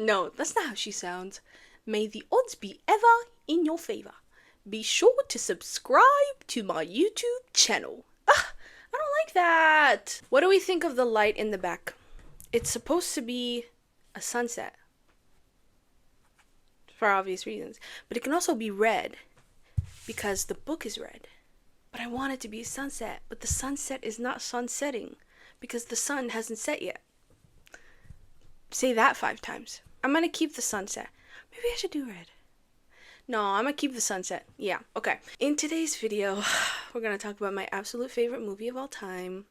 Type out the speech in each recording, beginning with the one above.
No, that's not how she sounds. May the odds be ever in your favor. Be sure to subscribe to my YouTube channel. Ah, I don't like that. What do we think of the light in the back? It's supposed to be a sunset, for obvious reasons. But it can also be red, because the book is red. But I want it to be a sunset. But the sunset is not sunsetting, because the sun hasn't set yet. Say that 5 times. I'm gonna keep the sunset. Maybe I should do red. No, I'm gonna keep the sunset. Yeah, okay. In today's video, we're gonna talk about my absolute favorite movie of all time,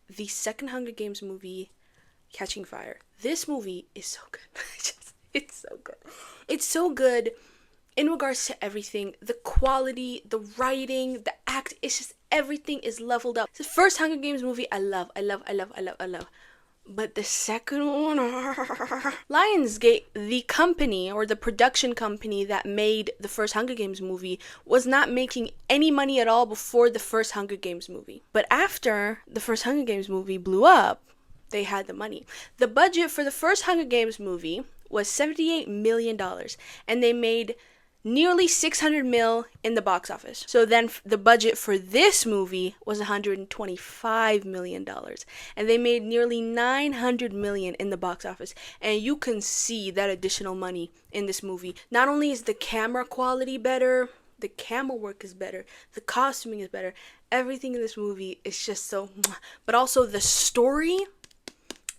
the second Hunger Games movie, Catching Fire. This movie is so good. It's so good. It's so good in regards to everything. The quality, the writing, the act, it's just everything is leveled up. It's the first Hunger Games movie I love. But the second one, Lionsgate, the company or the production company that made the first Hunger Games movie, was not making any money at all before the first Hunger Games movie. But after the first Hunger Games movie blew up, they had the money. The budget for the first Hunger Games movie was $78 million, and they made nearly $600 million in the box office. So then the budget for this movie was $125 million, and they made nearly $900 million in the box office. And you can see that additional money in this movie. Not only is the camera quality better, the camera work is better, the costuming is better, everything in this movie is just so, but also the story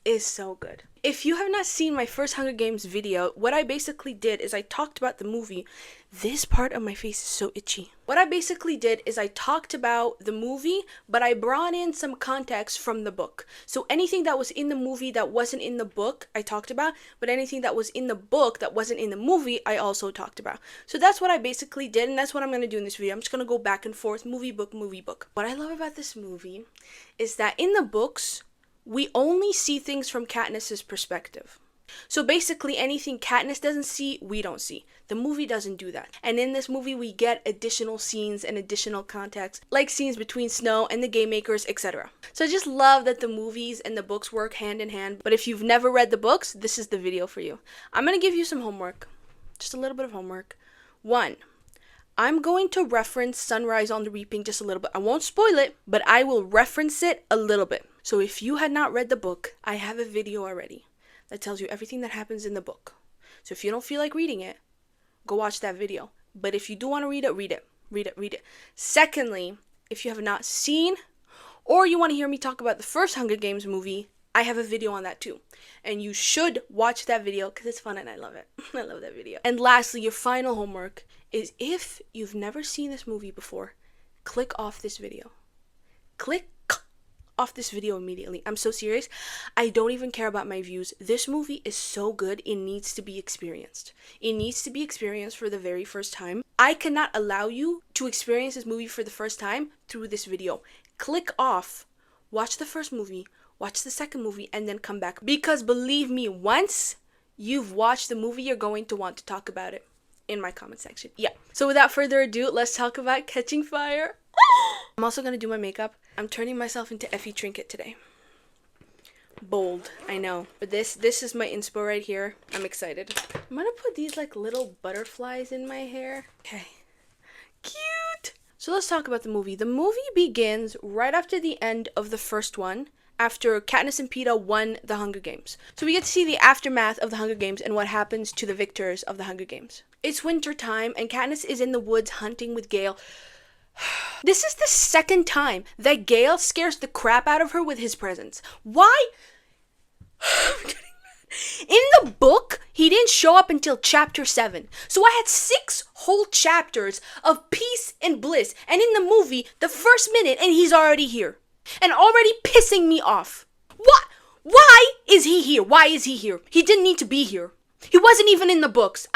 is so good. If you have not seen my first Hunger Games video, what I basically did is I talked about the movie. This part of my face is so itchy. What I basically did is I talked about the movie, but I brought in some context from the book. So anything that was in the movie that wasn't in the book, I talked about, but anything that was in the book that wasn't in the movie, I also talked about. So that's what I basically did, and that's what I'm going to do in this video. I'm just going to go back and forth, movie, book, movie, book. What I love about this movie is that in the books, we only see things from Katniss's perspective. So basically anything Katniss doesn't see, we don't see. The movie doesn't do that. And in this movie, we get additional scenes and additional context, like scenes between Snow and the Game Makers, etc. So I just love that the movies and the books work hand in hand. But if you've never read the books, this is the video for you. I'm going to give you some homework. Just a little bit of homework. 1. I'm going to reference Sunrise on the Reaping just a little bit. I won't spoil it, but I will reference it a little bit. So if you had not read the book, I have a video already that tells you everything that happens in the book. So if you don't feel like reading it, go watch that video. But if you do want to read it, read it. Read it, read it. Secondly, if you have not seen or you want to hear me talk about the first Hunger Games movie, I have a video on that too. And you should watch that video because it's fun and I love it. I love that video. And lastly, your final homework is if you've never seen this movie before, click off this video. Click off this video immediately. I'm so serious. I don't even care about my views. This movie is so good, it needs to be experienced. It needs to be experienced for the very first time. I cannot allow you to experience this movie for the first time through this video. Click off, watch the first movie, watch the second movie, and then come back. Because believe me, once you've watched the movie, you're going to want to talk about it in my comment section. Yeah. So without further ado, let's talk about Catching Fire. I'm also going to do my makeup. I'm turning myself into Effie Trinket today. Bold, I know. But this is my inspo right here. I'm excited. I'm going to put these like little butterflies in my hair. Okay. Cute. So let's talk about the movie. The movie begins right after the end of the first one, after Katniss and Peeta won the Hunger Games. So we get to see the aftermath of the Hunger Games and what happens to the victors of the Hunger Games. It's winter time and Katniss is in the woods hunting with Gale. This is the second time that Gale scares the crap out of her with his presence. Why? I'm getting mad. In the book, he didn't show up until chapter 7. So I had 6 whole chapters of peace and bliss. And in the movie, the first minute, and he's already here. And already pissing me off. What? Why is he here? Why is he here? He didn't need to be here. He wasn't even in the books.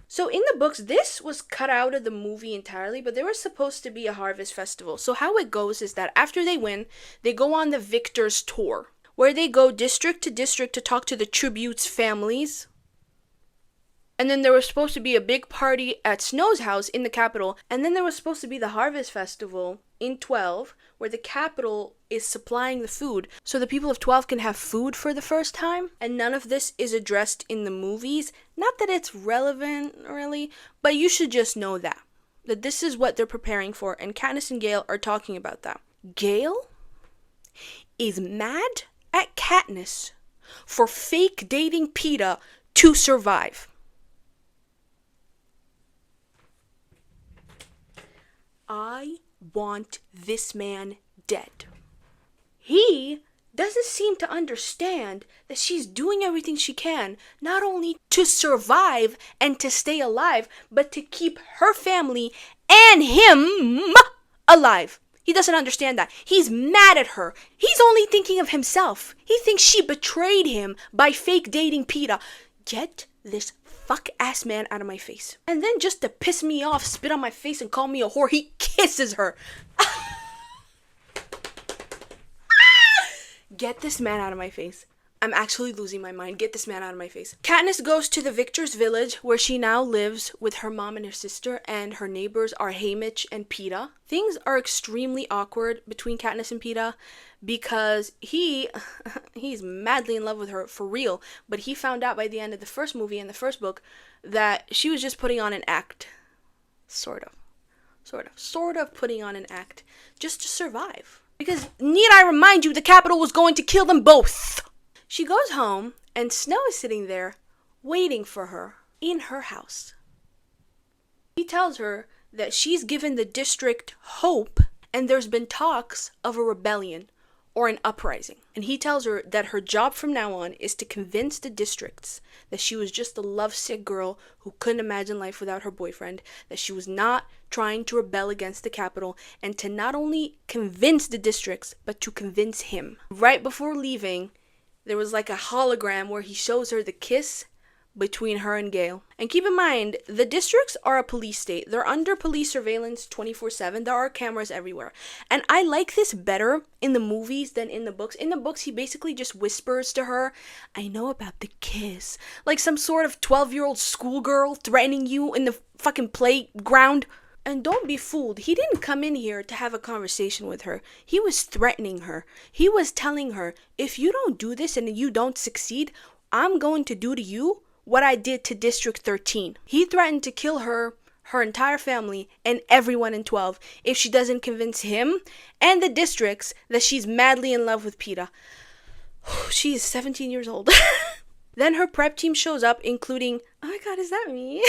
So in the books, this was cut out of the movie entirely, but there was supposed to be a harvest festival. So how it goes is that after they win, they go on the Victor's Tour, where they go district to district to talk to the tributes' families. And then there was supposed to be a big party at Snow's house in the capital, and then there was supposed to be the harvest festival in 12 where the capital is supplying the food so the people of 12 can have food for the first time, and none of this is addressed in the movies. Not that it's relevant, really, but you should just know that this is what they're preparing for, and Katniss and Gale are talking about that. Gale is mad at Katniss for fake dating Peeta to survive. I want this man dead. He doesn't seem to understand that she's doing everything she can, not only to survive and to stay alive, but to keep her family and him alive. He doesn't understand that. He's mad at her. He's only thinking of himself. He thinks she betrayed him by fake dating Peeta. Get this fuck-ass man out of my face. And then just to piss me off, spit on my face and call me a whore, he kisses her. Get this man out of my face. I'm actually losing my mind. Get this man out of my face. Katniss goes to the Victor's village where she now lives with her mom and her sister, and her neighbors are Haymitch and Peeta. Things are extremely awkward between Katniss and Peeta because he's madly in love with her for real, but he found out by the end of the first movie and the first book that she was just putting on an act. Sort of putting on an act just to survive. Because need I remind you, the capital was going to kill them both. She goes home, and Snow is sitting there, waiting for her, in her house. He tells her that she's given the district hope, and there's been talks of a rebellion, or an uprising. And he tells her that her job from now on is to convince the districts that she was just a lovesick girl who couldn't imagine life without her boyfriend, that she was not trying to rebel against the capital, and to not only convince the districts, but to convince him. Right before leaving, there was like a hologram where he shows her the kiss between her and Gale. And keep in mind, the districts are a police state. They're under police surveillance 24/7. There are cameras everywhere. And I like this better in the movies than in the books. In the books, he basically just whispers to her, I know about the kiss. Like some sort of 12-year-old schoolgirl threatening you in the fucking playground. And don't be fooled. He didn't come in here to have a conversation with her. He was threatening her. He was telling her, if you don't do this and you don't succeed, I'm going to do to you what I did to District 13. He threatened to kill her, her entire family, and everyone in 12 if she doesn't convince him and the districts that she's madly in love with Peeta. She is 17 years old. Then her prep team shows up, including, oh my god, is that me?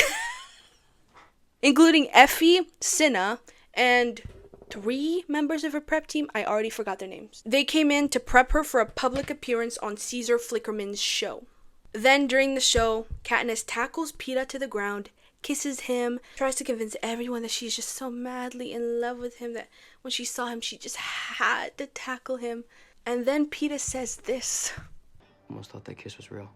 Including Effie, Cinna, and 3 members of her prep team. I already forgot their names. They came in to prep her for a public appearance on Caesar Flickerman's show. Then during the show, Katniss tackles Peeta to the ground, kisses him, tries to convince everyone that she's just so madly in love with him that when she saw him, she just had to tackle him. And then Peeta says this. Almost thought that kiss was real.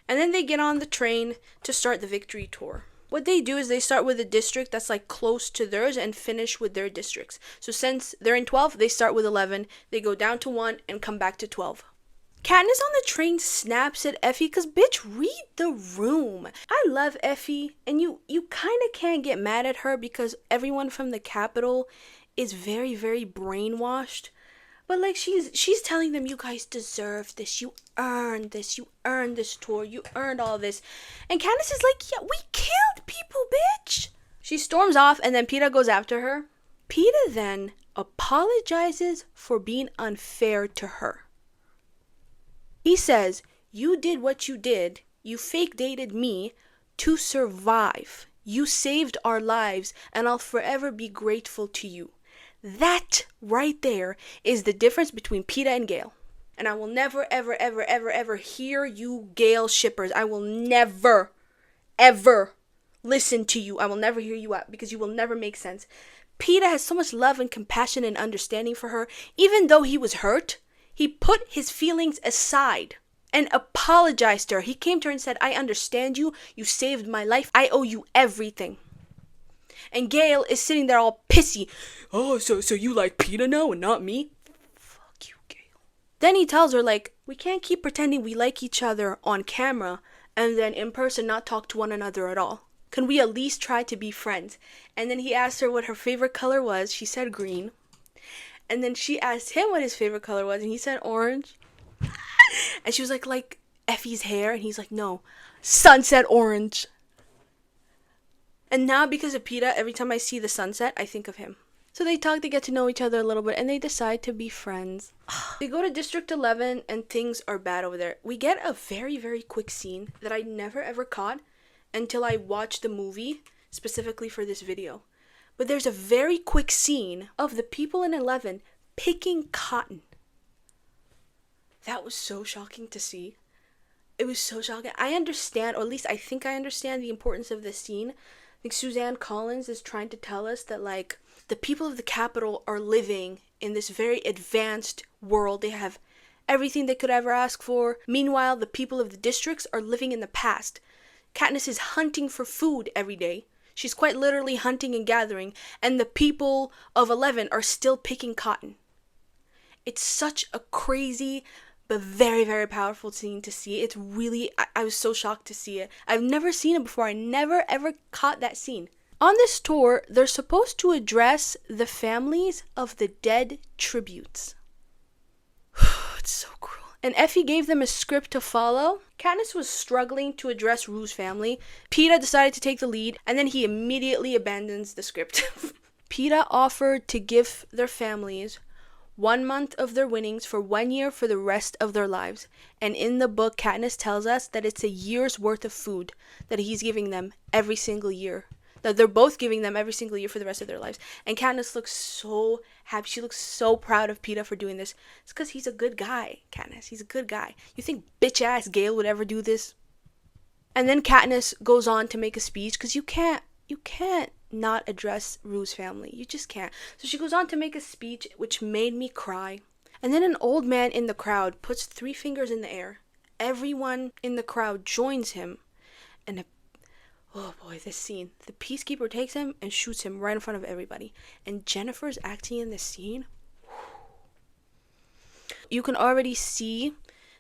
And then they get on the train to start the victory tour. What they do is they start with a district that's like close to theirs and finish with their districts. So since they're in 12, they start with 11, they go down to 1 and come back to 12. Katniss on the train snaps at Effie because, bitch, read the room. I love Effie, and you kind of can't get mad at her because everyone from the capital is very, very brainwashed. But like she's telling them, you guys deserve this, you earned this tour, you earned all this. And Katniss is like, yeah, we killed people, bitch. She storms off, and then Peeta goes after her. Peeta then apologizes for being unfair to her. He says, you did what you did, you fake dated me to survive. You saved our lives, and I'll forever be grateful to you. That right there is the difference between Peeta and Gale. And I will never, ever, ever, ever, ever hear you Gale shippers. I will never, ever listen to you. I will never hear you out because you will never make sense. Peeta has so much love and compassion and understanding for her. Even though he was hurt, he put his feelings aside and apologized to her. He came to her and said, I understand you. You saved my life. I owe you everything. And Gale is sitting there all pissy. Oh, so you like Peeta now and not me? Fuck you, Gale. Then he tells her, like, we can't keep pretending we like each other on camera and then in person not talk to one another at all. Can we at least try to be friends? And then he asked her what her favorite color was. She said green. And then she asked him what his favorite color was, and he said orange. And she was like Effie's hair, and he's like, no, sunset orange. And now because of PETA, every time I see the sunset, I think of him. So they talk, they get to know each other a little bit, and they decide to be friends. They go to District 11, and things are bad over there. We get a very, very quick scene that I never ever caught until I watched the movie, specifically for this video. But there's a very quick scene of the people in 11 picking cotton. That was so shocking to see. It was so shocking. I understand, or at least I think I understand the importance of this scene. I think Suzanne Collins is trying to tell us that, like, the people of the capital are living in this very advanced world. They have everything they could ever ask for. Meanwhile, the people of the districts are living in the past. Katniss is hunting for food every day. She's quite literally hunting and gathering. And the people of 11 are still picking cotton. It's such a crazy but very, very powerful scene to see. It's really, I was so shocked to see it. I've never seen it before. I never ever caught that scene. On this tour, they're supposed to address the families of the dead tributes. It's so cruel. And Effie gave them a script to follow. Katniss was struggling to address Rue's family. PETA decided to take the lead, and then he immediately abandons the script. PETA offered to give their families 1 month of their winnings for 1 year for the rest of their lives. And in the book, Katniss tells us that it's a year's worth of food that he's giving them every single year. That they're both giving them every single year for the rest of their lives. And Katniss looks so happy. She looks so proud of PETA for doing this. It's because he's a good guy, Katniss. He's a good guy. You think bitch-ass Gale would ever do this? And then Katniss goes on to make a speech, because you can't not address Rue's family. You just can't. So she goes on to make a speech, which made me cry. And then an old man in the crowd puts 3 fingers in the air. Everyone in the crowd joins him. And oh boy, this scene. The peacekeeper takes him and shoots him right in front of everybody. And Jennifer's acting in this scene. You can already see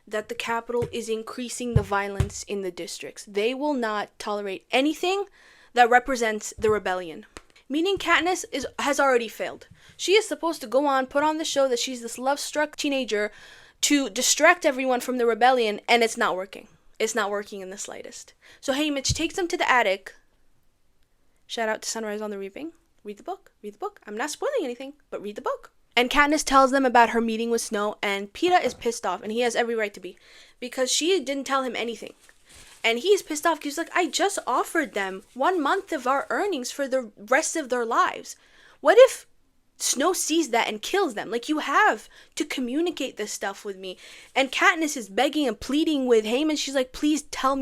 that the Capitol is increasing the violence in the districts. They will not tolerate anything that represents the rebellion. Meaning Katniss has already failed. She is supposed to go on, put on the show that she's this love-struck teenager to distract everyone from the rebellion, and it's not working. It's not working in the slightest. So Haymitch takes them to the attic. Shout out to Sunrise on the Reaping. Read the book. Read the book. I'm not spoiling anything, but read the book. And Katniss tells them about her meeting with Snow, and PETA is pissed off, and he has every right to be, because she didn't tell him anything. And he's pissed off because he's like, I just offered them 1 month of our earnings for the rest of their lives. What if Snow sees that and kills them? Like, you have to communicate this stuff with me. And Katniss is begging and pleading with Haymitch. She's like, please tell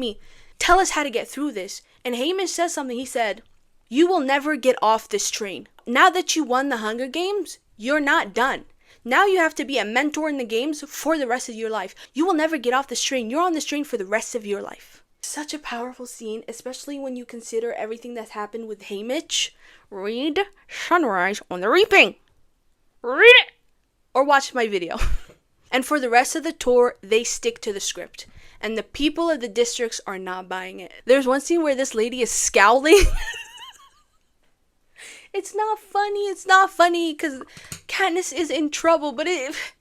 us how to get through this. And Haymitch says something. He said, you will never get off this train. Now that you won the Hunger Games, you're not done. Now you have to be a mentor in the games for the rest of your life. You will never get off this train. You're on this train for the rest of your life. Such a powerful scene, especially when you consider everything that's happened with Haymitch. Read Sunrise on the Reaping. Read it! Or watch my video. And for the rest of the tour, they stick to the script. And the people of the districts are not buying it. There's one scene where this lady is scowling. It's not funny because Katniss is in trouble, but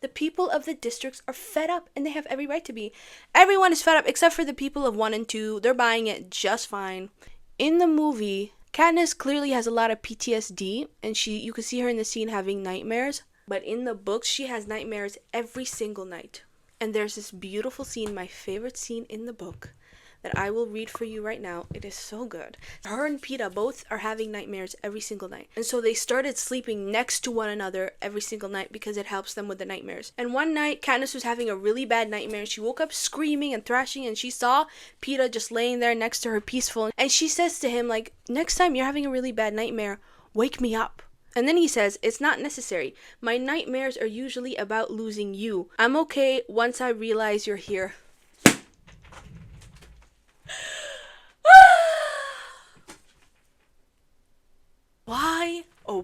the people of the districts are fed up, and they have every right to be. Everyone is fed up except for the people of 1 and 2. They're buying it just fine. In the movie, Katniss clearly has a lot of PTSD, and you can see her in the scene having nightmares, but in the books, she has nightmares every single night. And there's this beautiful scene, my favorite scene in the book, that I will read for you right now. It is so good. Her and PETA both are having nightmares every single night. And so they started sleeping next to one another every single night because it helps them with the nightmares. And one night, Katniss was having a really bad nightmare. She woke up screaming and thrashing, and she saw PETA just laying there next to her peaceful. And she says to him, like, next time you're having a really bad nightmare, wake me up. And then he says, it's not necessary. My nightmares are usually about losing you. I'm okay once I realize you're here.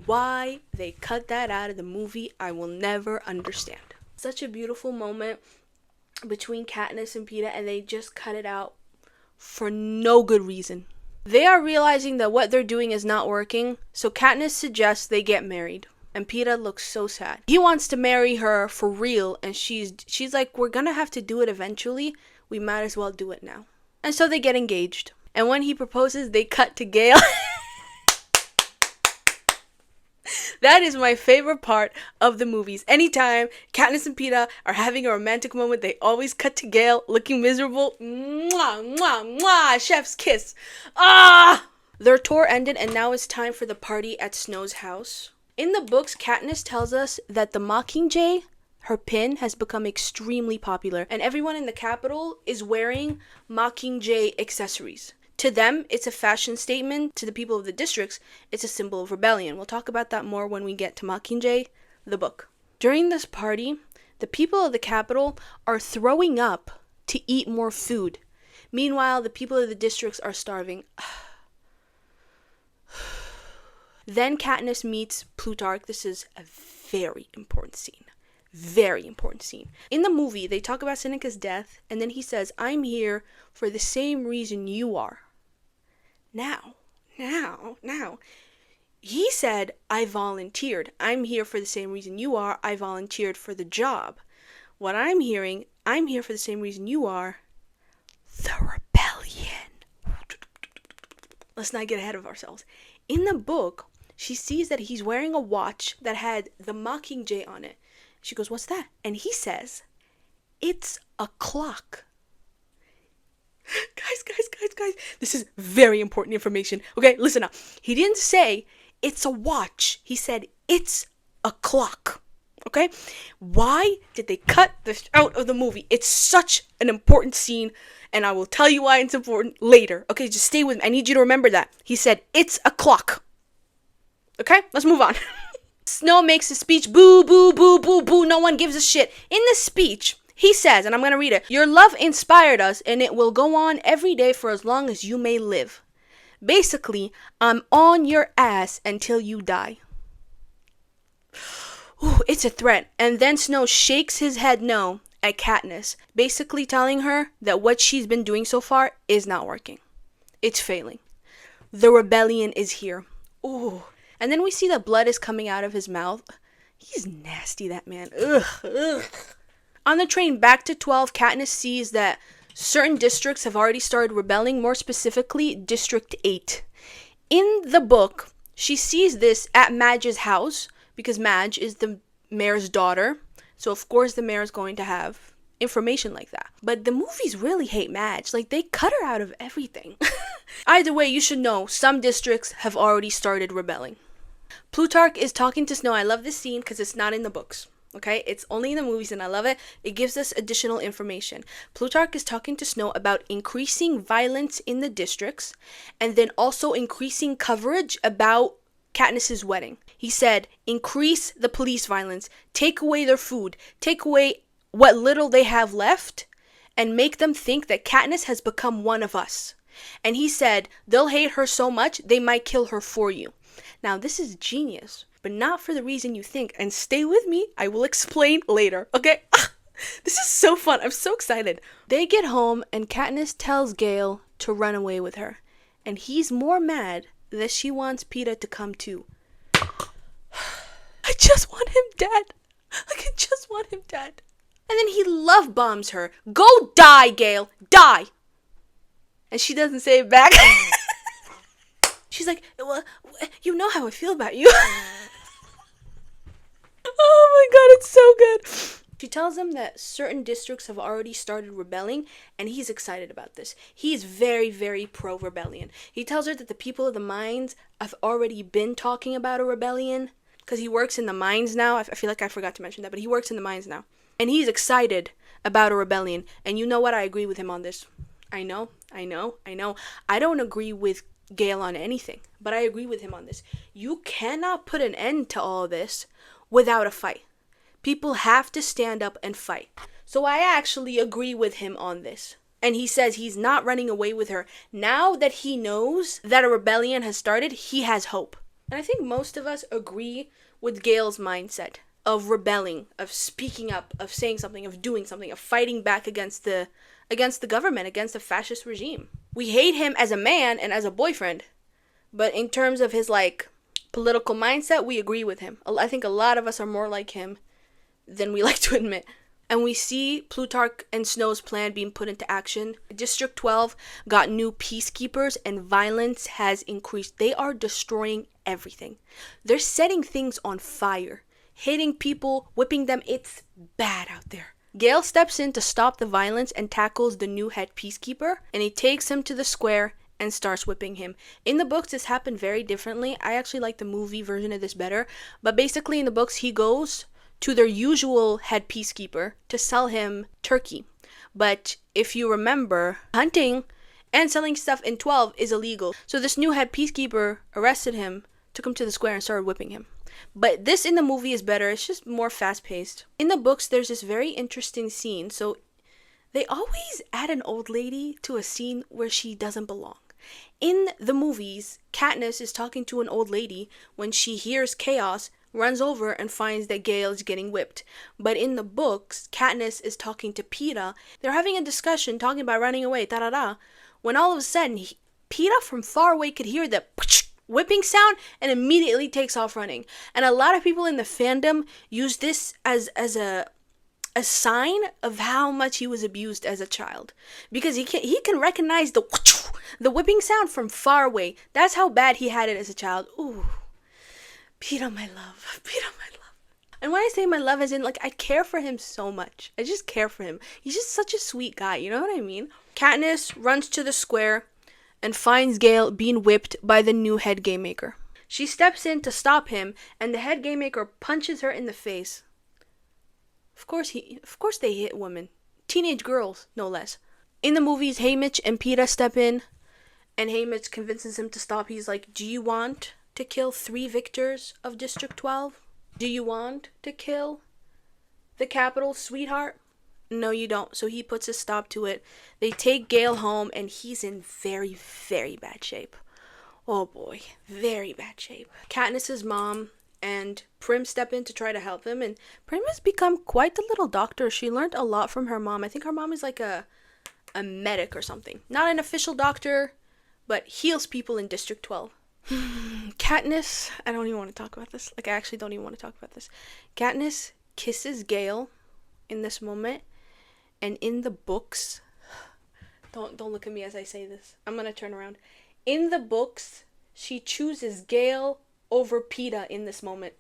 Why they cut that out of the movie, I will never understand. Such a beautiful moment between Katniss and PETA, and they just cut it out for no good reason. They are realizing that what they're doing is not working, so Katniss suggests they get married. And Peeta looks so sad. He wants to marry her for real, and she's like, we're gonna have to do it eventually. We might as well do it now. And so they get engaged. And when he proposes, they cut to Gale. That is my favorite part of the movies. Anytime Katniss and Peeta are having a romantic moment, they always cut to Gale looking miserable. Mwah, mwah, mwah, chef's kiss. Ah! Their tour ended, and now it's time for the party at Snow's house. In the books, Katniss tells us that the Mockingjay, her pin, has become extremely popular, and everyone in the capital is wearing Mockingjay accessories. To them, it's a fashion statement. To the people of the districts, it's a symbol of rebellion. We'll talk about that more when we get to Mockingjay, the book. During this party, the people of the capital are throwing up to eat more food. Meanwhile, the people of the districts are starving. Then Katniss meets Plutarch. This is a very important scene. Very important scene. In the movie, they talk about Seneca's death, and then he says, I'm here for the same reason you are. Now. He said, I volunteered. I'm here for the same reason you are. I volunteered for the job. What I'm hearing, I'm here for the same reason you are. The rebellion. Let's not get ahead of ourselves. In the book, she sees that he's wearing a watch that had the Mockingjay on it. She goes, what's that? And he says, it's a clock. Guys. This is very important information. Okay, listen up. He didn't say it's a watch. He said it's a clock. Okay? Why did they cut this out of the movie? It's such an important scene, and I will tell you why it's important later. Okay, just stay with me. I need you to remember that. He said it's a clock. Okay, let's move on. Snow makes a speech. Boo, boo, boo, boo, boo. No one gives a shit. In this speech, he says, and I'm going to read it, your love inspired us, and it will go on every day for as long as you may live. Basically, I'm on your ass until you die. Ooh, it's a threat. And then Snow shakes his head no at Katniss, basically telling her that what she's been doing so far is not working. It's failing. The rebellion is here. Ooh. And then we see that blood is coming out of his mouth. He's nasty, that man. Ugh. On the train back to 12, Katniss sees that certain districts have already started rebelling, more specifically District 8. In the book, she sees this at Madge's house, because Madge is the mayor's daughter. So, of course, the mayor is going to have information like that. But the movies really hate Madge. Like, they cut her out of everything. Either way, you should know, some districts have already started rebelling. Plutarch is talking to Snow. I love this scene because it's not in the books. Okay, it's only in the movies and I love it. It gives us additional information. Plutarch is talking to Snow about increasing violence in the districts and then also increasing coverage about Katniss's wedding. He said, increase the police violence, take away their food, take away what little they have left, and make them think that Katniss has become one of us. And he said, they'll hate her so much, they might kill her for you. Now, this is genius, but not for the reason you think. And stay with me. I will explain later, okay? This is so fun. I'm so excited. They get home, and Katniss tells Gale to run away with her. And he's more mad that she wants Peeta to come too. I just want him dead. I just want him dead. And then he love bombs her. Go die, Gale. Die. And she doesn't say it back. She's like, well, you know how I feel about you. Oh my god, it's so good. She tells him that certain districts have already started rebelling, and he's excited about this. He's very, very pro-rebellion. He tells her that the people of the mines have already been talking about a rebellion, because he works in the mines now. I feel like I forgot to mention that, but he works in the mines now. And he's excited about a rebellion. And you know what? I agree with him on this. I know. I don't agree with Gale on anything, but I agree with him on this. You cannot put an end to all this without a fight. People have to stand up and fight. So I actually agree with him on this. And he says he's not running away with her. Now that he knows that a rebellion has started, he has hope. And I think most of us agree with Gale's mindset of rebelling, of speaking up, of saying something, of doing something, of fighting back against the government, against the fascist regime. We hate him as a man and as a boyfriend, but in terms of his like political mindset, we agree with him. I think a lot of us are more like him than we like to admit. And we see Plutarch and Snow's plan being put into action. District 12 got new peacekeepers and violence has increased. They are destroying everything. They're setting things on fire, hitting people, whipping them. It's bad out there. Gale steps in to stop the violence and tackles the new head peacekeeper, and he takes him to the square and starts whipping him. In the books, this happened very differently. I actually like the movie version of this better. But basically in the books, he goes to their usual head peacekeeper to sell him turkey. But if you remember, hunting and selling stuff in 12 is illegal. So this new head peacekeeper arrested him, took him to the square and started whipping him. But this in the movie is better. It's just more fast-paced. In the books, there's this very interesting scene. So they always add an old lady to a scene where she doesn't belong. In the movies, Katniss is talking to an old lady when she hears chaos, runs over and finds that Gale is getting whipped. But in the books, Katniss is talking to Peeta. They're having a discussion, talking about running away, da-da-da. When all of a sudden, Peeta from far away could hear the whipping sound and immediately takes off running. And a lot of people in the fandom use this as a sign of how much he was abused as a child, because he can recognize the whipping sound from far away. That's how bad he had it as a child. Ooh, Peeta, my love, Peeta, my love. And when I say my love, as in like I care for him so much. I just care for him. He's just such a sweet guy. You know what I mean? Katniss runs to the square and finds Gale being whipped by the new head game maker. She steps in to stop him, and the head game maker punches her in the face. Of course they hit women. Teenage girls, no less. In the movies, Haymitch and Peeta step in, and Haymitch convinces him to stop. He's like, do you want to kill 3 victors of District 12? Do you want to kill the capital, sweetheart? No, you don't. So he puts a stop to it. They take Gale home, and he's in very, very bad shape. Oh boy, very bad shape. Katniss's mom and Prim step in to try to help him, and Prim has become quite the little doctor. She learned a lot from her mom. I think her mom is like a medic or something. Not an official doctor, but heals people in District 12. Katniss, I don't even want to talk about this. Like, I actually don't even want to talk about this. Katniss kisses Gale in this moment, and in the books, don't look at me as I say this. I'm gonna turn around. In the books, she chooses Gale over Peeta in this moment.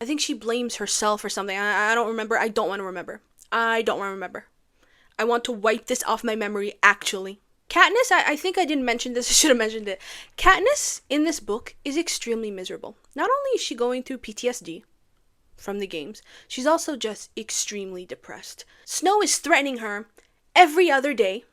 I think she blames herself or something. I don't remember. I don't want to remember. I want to wipe this off my memory, actually. Katniss, I think I didn't mention this. I should have mentioned it. Katniss, in this book, is extremely miserable. Not only is she going through PTSD from the games, she's also just extremely depressed. Snow is threatening her every other day.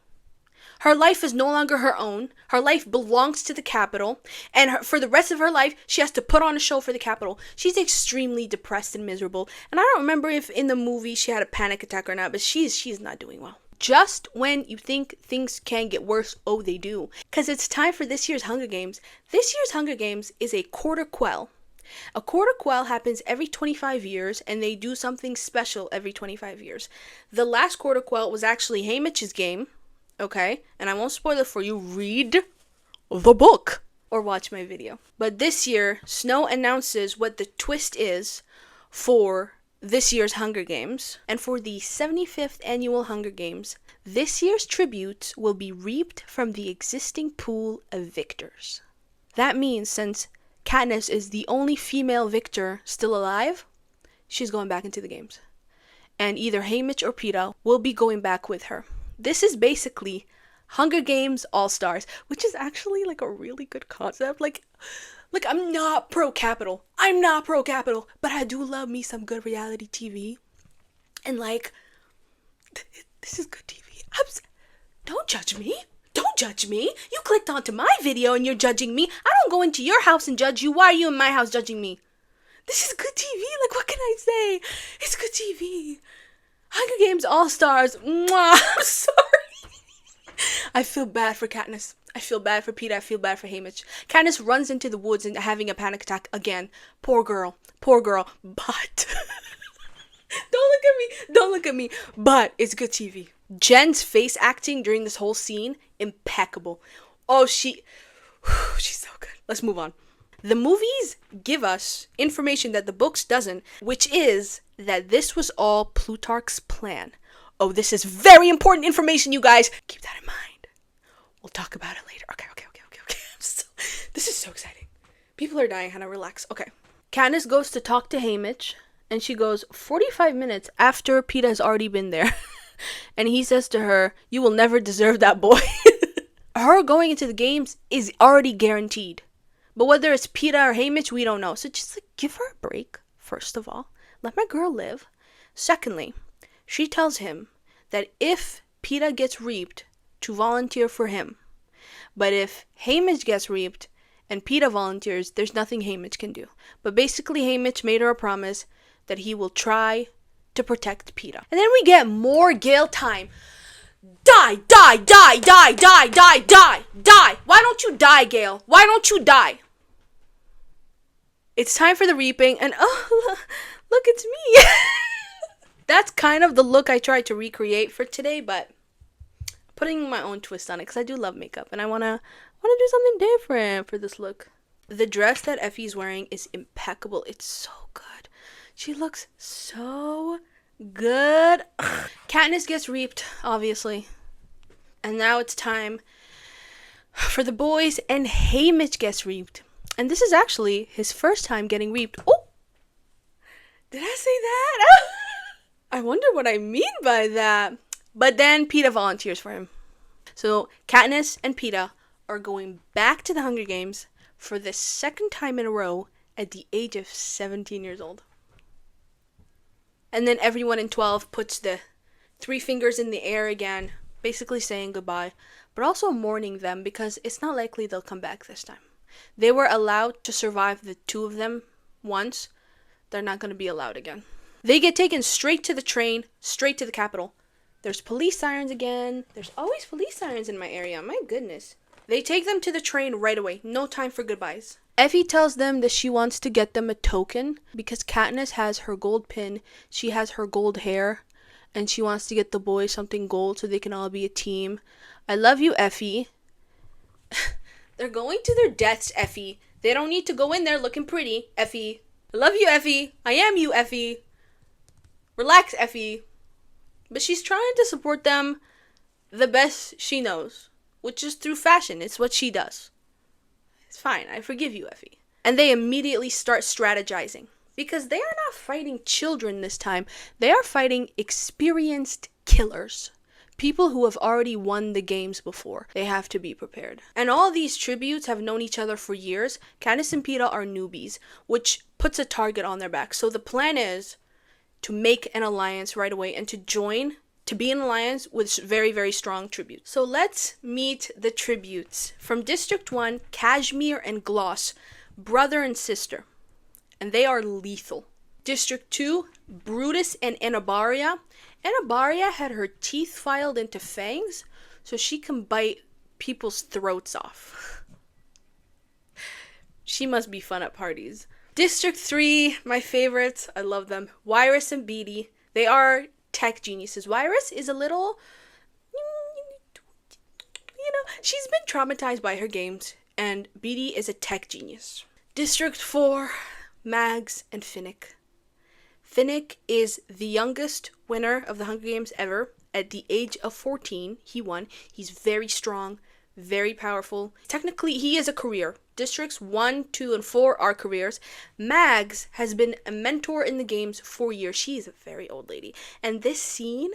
Her life is no longer her own. Her life belongs to the Capitol. And for the rest of her life, she has to put on a show for the Capitol. She's extremely depressed and miserable. And I don't remember if in the movie she had a panic attack or not, but she's not doing well. Just when you think things can get worse, oh, they do. Because it's time for this year's Hunger Games. This year's Hunger Games is a Quarter Quell. A Quarter Quell happens every 25 years, and they do something special every 25 years. The last Quarter Quell was actually Haymitch's game. Okay, and I won't spoil it for you. Read the book or watch my video. But this year, Snow announces what the twist is for this year's Hunger Games. And for the 75th annual Hunger Games, this year's tributes will be reaped from the existing pool of victors. That means since Katniss is the only female victor still alive, she's going back into the games. And either Haymitch or Peeta will be going back with her. This is basically Hunger Games All-Stars, which is actually like a really good concept. Like I'm not pro-capital. But I do love me some good reality TV. And like, this is good TV. Don't judge me. Don't judge me. You clicked onto my video and you're judging me. I don't go into your house and judge you. Why are you in my house judging me? This is good TV. Like, what can I say? It's good TV. Hunger Games All-Stars. Mwah. I'm sorry. I feel bad for Katniss. I feel bad for Peeta. I feel bad for Haymitch. Katniss runs into the woods and having a panic attack again. Poor girl. But don't look at me. But it's good TV. Jen's face acting during this whole scene, impeccable. Oh, she's so good. Let's move on. The movies give us information that the books doesn't, which is that this was all Plutarch's plan. Oh, this is very important information, you guys. Keep that in mind. We'll talk about it later. Okay. This is so exciting. People are dying. Hannah, relax. Okay. Katniss goes to talk to Haymitch, and she goes 45 minutes after Peeta has already been there. And he says to her, "You will never deserve that boy." Her going into the games is already guaranteed. But whether it's Peeta or Haymitch, we don't know. So just give her a break, first of all. Let my girl live. Secondly, she tells him that if Peeta gets reaped, to volunteer for him. But if Haymitch gets reaped and Peeta volunteers, there's nothing Haymitch can do. But basically, Haymitch made her a promise that he will try to protect Peeta. And then we get more Gale time. Die! Why don't you die, Gale? Why don't you die? It's time for the reaping, and oh, look, it's me. That's kind of the look I tried to recreate for today, but putting my own twist on it, because I do love makeup, and I want to do something different for this look. The dress that Effie's wearing is impeccable. It's so good. She looks so good. Katniss gets reaped, obviously. And now it's time for the boys, and Haymitch gets reaped. And this is actually his first time getting reaped. Oh! Did I say that? I wonder what I mean by that. But then Peeta volunteers for him. So Katniss and Peeta are going back to the Hunger Games for the second time in a row at the age of 17 years old. And then everyone in 12 puts the 3 fingers in the air again, basically saying goodbye, but also mourning them because it's not likely they'll come back this time. They were allowed to survive the 2 of them once. They're not going to be allowed again. They get taken straight to the train, straight to the capital. There's police sirens again. There's always police sirens in my area. My goodness. They take them to the train right away. No time for goodbyes. Effie tells them that she wants to get them a token because Katniss has her gold pin. She has her gold hair. And she wants to get the boys something gold so they can all be a team. I love you, Effie. They're going to their deaths, Effie. They don't need to go in there looking pretty, Effie. I love you, Effie. I am you, Effie. Relax, Effie. But she's trying to support them the best she knows, which is through fashion. It's what she does. It's fine. I forgive you, Effie. And they immediately start strategizing. Because they are not fighting children this time. They are fighting experienced killers. People who have already won the games before. They have to be prepared. And all these tributes have known each other for years. Katniss and Peeta are newbies, which puts a target on their back. So the plan is to make an alliance right away and to join, to be in alliance with very, very strong tributes. So let's meet the tributes. From District 1, Cashmere and Gloss, brother and sister. And they are lethal. District 2, Brutus and Anabaria. Anabaria had her teeth filed into fangs so she can bite people's throats off. She must be fun at parties. District 3, my favorites. I love them. Wyrus and Beatty. They are tech geniuses. Wyrus is a little, she's been traumatized by her games. And Beatty is a tech genius. District 4, Mags and Finnick. Finnick is the youngest winner of the Hunger Games ever. At the age of 14, he won. He's very strong, very powerful. Technically, he is a career. Districts 1, 2, and 4 are careers. Mags has been a mentor in the games for years. She is a very old lady. And this scene,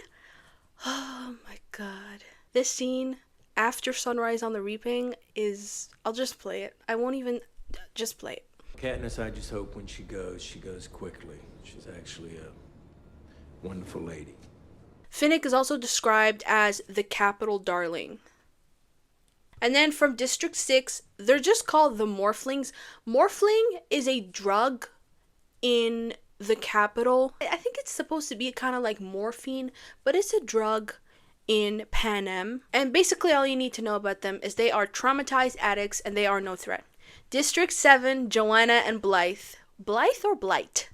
oh my god. This scene after Sunrise on the Reaping is, I'll just play it. I won't even, just play it. Katniss, I just hope when she goes quickly. She's actually a wonderful lady. Finnick is also described as the capital darling. And then from District 6, they're just called the Morphlings. Morphling is a drug in the capital. I think it's supposed to be kind of like morphine, but it's a drug in Panem. And basically all you need to know about them is they are traumatized addicts and they are no threat. District 7, Joanna and Blythe. Blythe or Blight?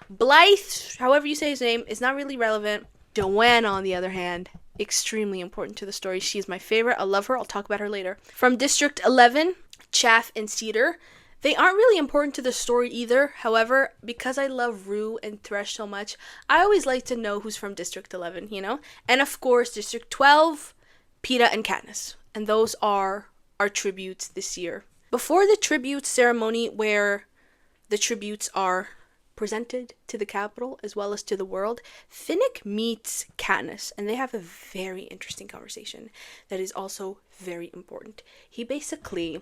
Blythe, however you say his name, is not really relevant. Joanna, on the other hand, extremely important to the story. She is my favorite. I love her. I'll talk about her later. From District 11, Chaff and Cedar. They aren't really important to the story either. However, because I love Rue and Thresh so much, I always like to know who's from District 11, you know? And of course, District 12, Peeta and Katniss. And those are our tributes this year. Before the tribute ceremony, where the tributes are presented to the capital as well as to the world, Finnick meets Katniss, and they have a very interesting conversation that is also very important. He basically...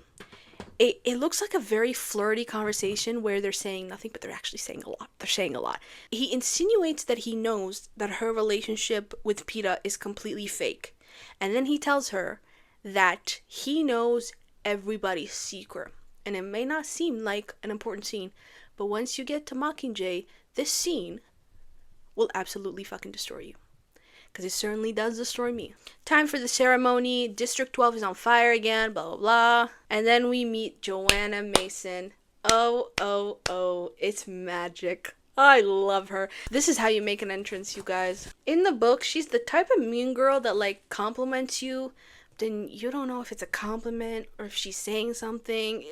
It looks like a very flirty conversation where they're saying nothing, but they're actually saying a lot. They're saying a lot. He insinuates that he knows that her relationship with Peeta is completely fake. And then he tells her that he knows everybody's secret. And it may not seem like an important scene, but once you get to Mockingjay, this scene will absolutely fucking destroy you. Because it certainly does destroy me. Time for the ceremony. District 12 is on fire again, blah, blah, blah. And then we meet Joanna Mason. Oh, it's magic. I love her. This is how you make an entrance, you guys. In the book, she's the type of mean girl that, like, compliments you. Then you don't know if it's a compliment or if she's saying something.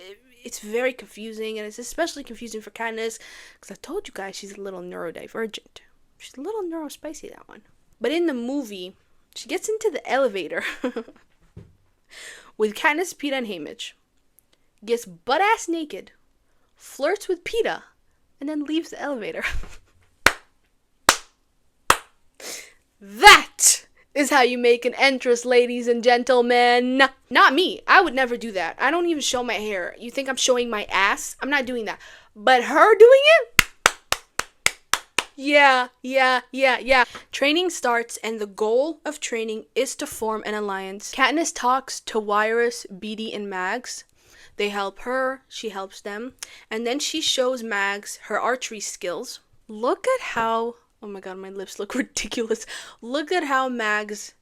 It's very confusing, and it's especially confusing for Katniss. Because I told you guys she's a little neurodivergent. She's a little neurospicy, that one. But in the movie, she gets into the elevator with Katniss, Peeta, and Haymitch, gets butt-ass naked, flirts with Peeta, and then leaves the elevator. That is how you make an entrance, ladies and gentlemen. Not me. I would never do that. I don't even show my hair. You think I'm showing my ass? I'm not doing that. But her doing it? Yeah. Training starts, and the goal of training is to form an alliance. Katniss talks to Wyrus, Beetee, and Mags. They help her, she helps them, and then she shows Mags her archery skills. Look at how... Oh my god, my lips look ridiculous. Look at how Mags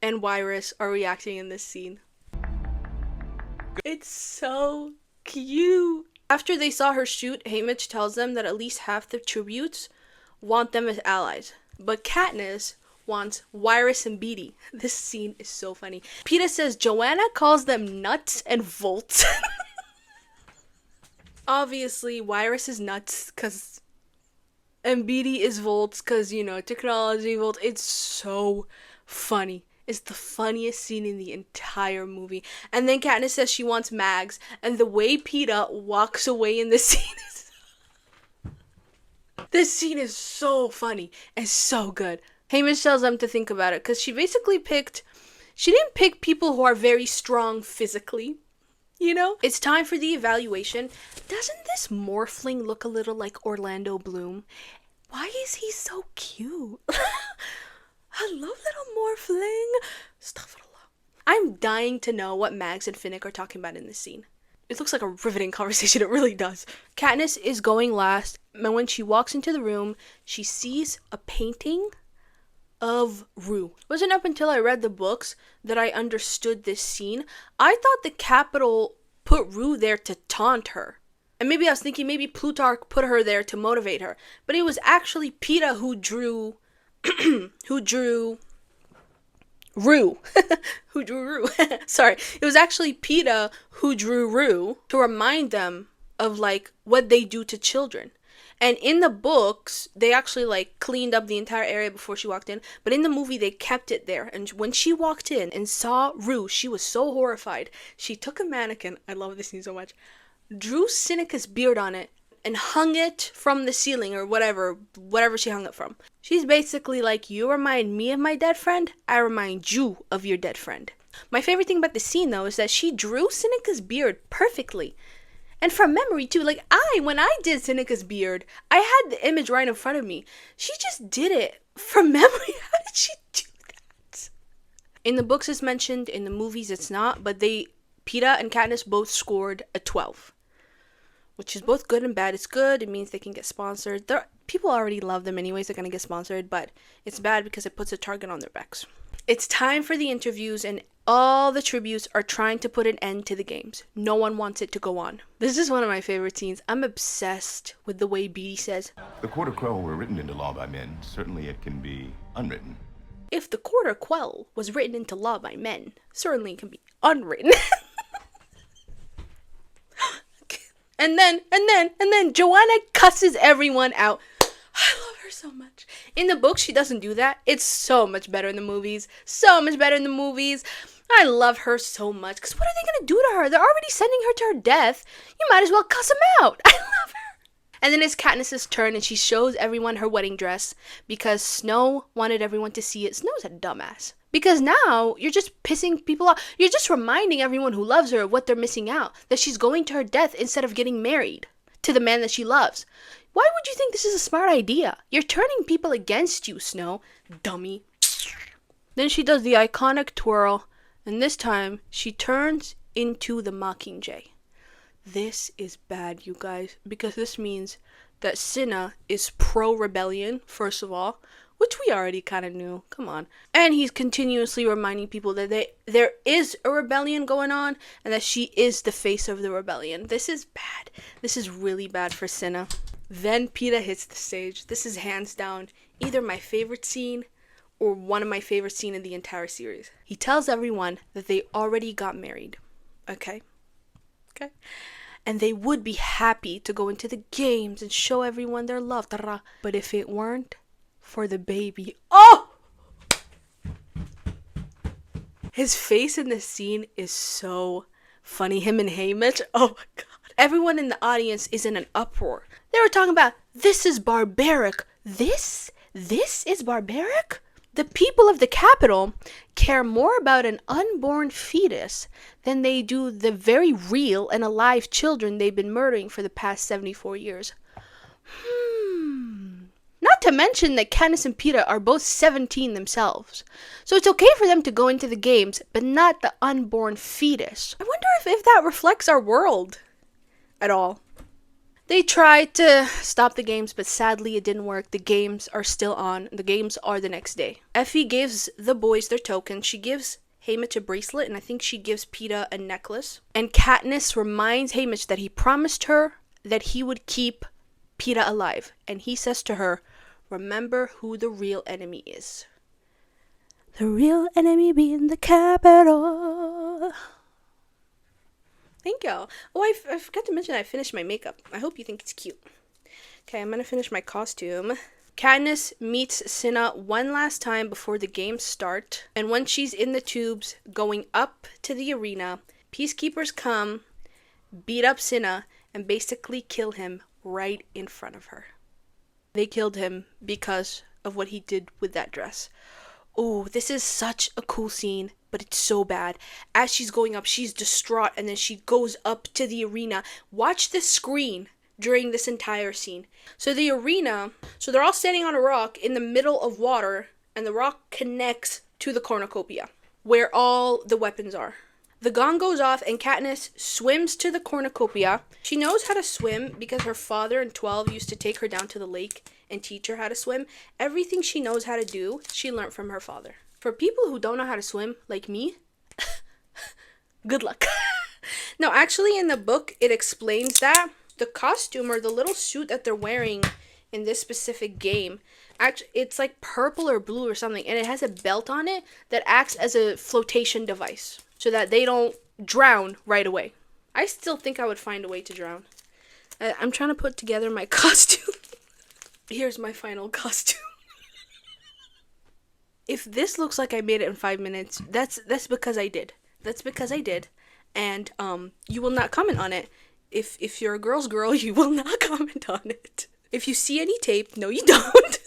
and Wyrus are reacting in this scene. It's so cute. After they saw her shoot, Haymitch tells them that at least half the tributes want them as allies. But Katniss wants Wyrus and Beetee. This scene is so funny. Peeta says Joanna calls them nuts and volts. Obviously, Wyrus is nuts because... And Beetee is volts because, you know, technology volts. It's so funny. It's the funniest scene in the entire movie. And then Katniss says she wants Mags. And the way Peeta walks away in this scene is... This scene is so funny and so good. Haymitch tells them to think about it because she basically she didn't pick people who are very strong physically, you know? It's time for the evaluation. Doesn't this morphling look a little like Orlando Bloom? Why is he so cute? I love little morphling. Astaghfirullah. I'm dying to know what Mags and Finnick are talking about in this scene. It looks like a riveting conversation, it really does. Katniss is going last, and when she walks into the room, she sees a painting of Rue. It wasn't up until I read the books that I understood this scene. I thought the Capitol put Rue there to taunt her. And maybe I was thinking maybe Plutarch put her there to motivate her. But it was actually Peeta who drew... Rue. Who drew Rue. Sorry. It was actually Peeta who drew Rue to remind them of, like, what they do to children. And in the books, they actually, like, cleaned up the entire area before she walked in. But in the movie, they kept it there. And when she walked in and saw Rue, she was so horrified. She took a mannequin. I love this scene so much. Drew Seneca's beard on it and hung it from the ceiling or whatever she hung it from. She's basically like, you remind me of my dead friend, I remind you of your dead friend. My favorite thing about the scene, though, is that she drew Seneca's beard perfectly. And from memory, too. Like, when I did Seneca's beard, I had the image right in front of me. She just did it from memory. How did she do that? In the books, it's mentioned. In the movies, it's not. But Peeta and Katniss both scored a 12. Which is both good and bad. It's good. It means they can get sponsored. People already love them anyways. They're going to get sponsored. But it's bad because it puts a target on their backs. It's time for the interviews, and all the tributes are trying to put an end to the games. No one wants it to go on. This is one of my favorite scenes. I'm obsessed with the way Beetee says, The Quarter Quell were written into law by men. Certainly it can be unwritten. If the Quarter Quell was written into law by men, certainly it can be unwritten. And then Joanna cusses everyone out. I love her so much. In the book, she doesn't do that. It's so much better in the movies. So much better in the movies. I love her so much. Because what are they going to do to her? They're already sending her to her death. You might as well cuss them out. I love her. And then it's Katniss's turn, and she shows everyone her wedding dress because Snow wanted everyone to see it. Snow's a dumbass. Because now you're just pissing people off. You're just reminding everyone who loves her of what they're missing out. That she's going to her death instead of getting married to the man that she loves. Why would you think this is a smart idea? You're turning people against you, Snow. Dummy. Then she does the iconic twirl. And this time, she turns into the Mockingjay. This is bad, you guys. Because this means that Cinna is pro-rebellion, first of all. Which we already kind of knew. Come on. And he's continuously reminding people that there is a rebellion going on. And that she is the face of the rebellion. This is bad. This is really bad for Cinna. Then Peeta hits the stage. This is hands down either my favorite scene or one of my favorite scenes in the entire series. He tells everyone that they already got married. Okay? And they would be happy to go into the games and show everyone their love. But if it weren't for the baby. Oh! His face in this scene is so funny. Him and Haymitch. Oh my god. Everyone in the audience is in an uproar. They were talking about, this is barbaric. This is barbaric? The people of the capital care more about an unborn fetus than they do the very real and alive children they've been murdering for the past 74 years. Not to mention that Katniss and Peeta are both 17 themselves. So it's okay for them to go into the games, but not the unborn fetus. I wonder if that reflects our world at all. They tried to stop the games, but sadly it didn't work. The games are still on. The games are the next day. Effie gives the boys their token. She gives Haymitch a bracelet, and I think she gives Peeta a necklace. And Katniss reminds Haymitch that he promised her that he would keep Peeta alive. And he says to her, remember who the real enemy is. The real enemy being the capital. Thank y'all. Oh, I forgot to mention I finished my makeup. I hope you think it's cute. Okay, I'm going to finish my costume. Katniss meets Cinna one last time before the games start. And when she's in the tubes going up to the arena, peacekeepers come, beat up Cinna, and basically kill him right in front of her. They killed him because of what he did with that dress. Oh, this is such a cool scene, but it's so bad. As she's going up, she's distraught, and then she goes up to the arena. Watch the screen during this entire scene. So the arena, so they're all standing on a rock in the middle of water, and the rock connects to the cornucopia, where all the weapons are. The gong goes off, and Katniss swims to the cornucopia. She knows how to swim because her father in 12 used to take her down to the lake and teach her how to swim. Everything she knows how to do, she learned from her father. For people who don't know how to swim, like me, good luck. No, actually in the book, it explains that the costume or the little suit that they're wearing in this specific game, actually, it's like purple or blue or something, and it has a belt on it that acts as a flotation device so that they don't drown right away. I still think I would find a way to drown. I'm trying to put together my costume. Here's my final costume. If this looks like I made it in 5 minutes, that's because I did. That's because I did. And you will not comment on it. If you're a girl's girl, you will not comment on it. If you see any tape, no you don't.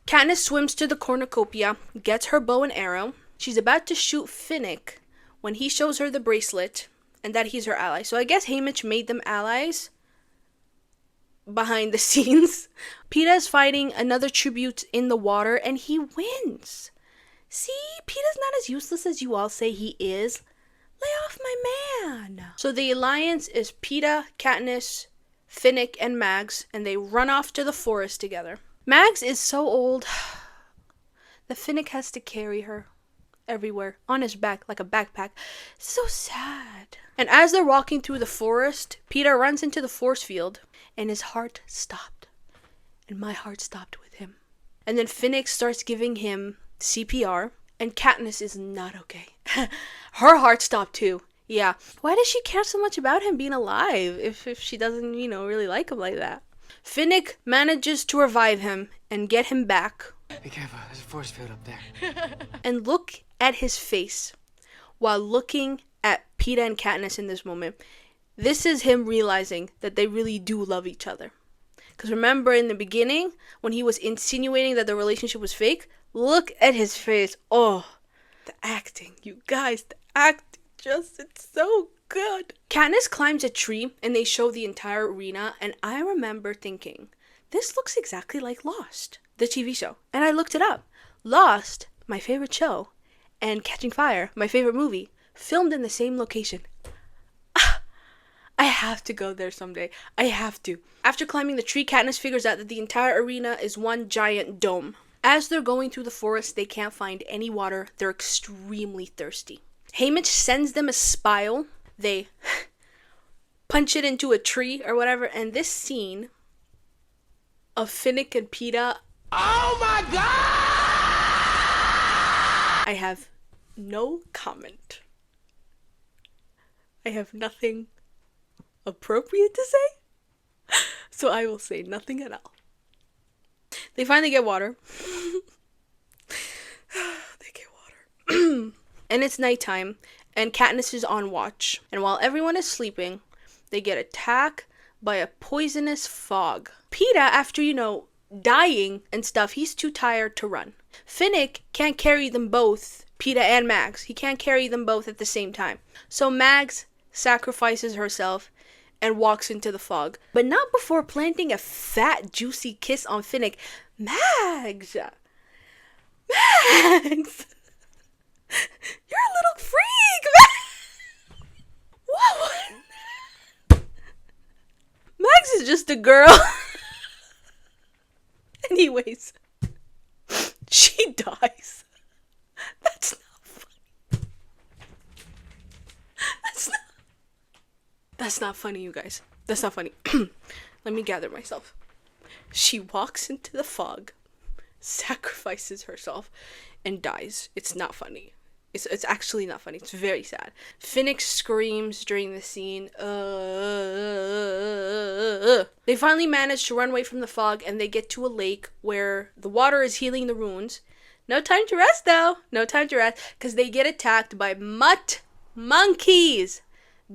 Katniss swims to the cornucopia, gets her bow and arrow. She's about to shoot Finnick when he shows her the bracelet and that he's her ally. So I guess Haymitch made them allies behind the scenes. Peeta is fighting another tribute in the water, and he wins. See, Peeta's not as useless as you all say he is. Lay off my man. So the alliance is Peeta, Katniss, Finnick, and Mags, and they run off to the forest together. Mags is so old that Finnick has to carry her everywhere on his back like a backpack. So sad. And as they're walking through the forest, Peeta runs into the force field, and his heart stopped. And my heart stopped with him. And then Finnick starts giving him CPR, and Katniss is not okay. Her heart stopped too. Yeah. Why does she care so much about him being alive if she doesn't, really like him like that? Finnick manages to revive him and get him back. Be careful, there's a force field up there. And look at his face while looking at Peeta and Katniss in this moment. This is him realizing that they really do love each other. Because remember in the beginning, when he was insinuating that the relationship was fake, look at his face. Oh, the acting, you guys, the acting, it's so good. Katniss climbs a tree and they show the entire arena, and I remember thinking, this looks exactly like Lost, the TV show. And I looked it up. Lost, my favorite show, and Catching Fire, my favorite movie, filmed in the same location. I have to go there someday. I have to. After climbing the tree, Katniss figures out that the entire arena is one giant dome. As they're going through the forest, they can't find any water. They're extremely thirsty. Haymitch sends them a spile. They punch it into a tree or whatever. And this scene of Finnick and Peeta. Oh my God! I have no comment. I have nothing appropriate to say. So I will say nothing at all. They finally get water. They get water. And it's nighttime, and Katniss is on watch. And while everyone is sleeping, they get attacked by a poisonous fog. Peeta, after, dying and stuff, he's too tired to run. Finnick can't carry them both, Peeta and Mags. He can't carry them both at the same time. So Mags sacrifices herself and walks into the fog. But not before planting a fat, juicy kiss on Finnick. Mags! Mags! You're a little freak! What? Mags is just a girl. Anyways, she dies. That's not funny. That's not funny, you guys. That's not funny. Let me gather myself. She walks into the fog, sacrifices herself, and dies. It's not funny. It's actually not funny. It's very sad. Finnick screams during the scene. They finally manage to run away from the fog, and they get to a lake where the water is healing the wounds. No time to rest, though. No time to rest, because they get attacked by mutt monkeys.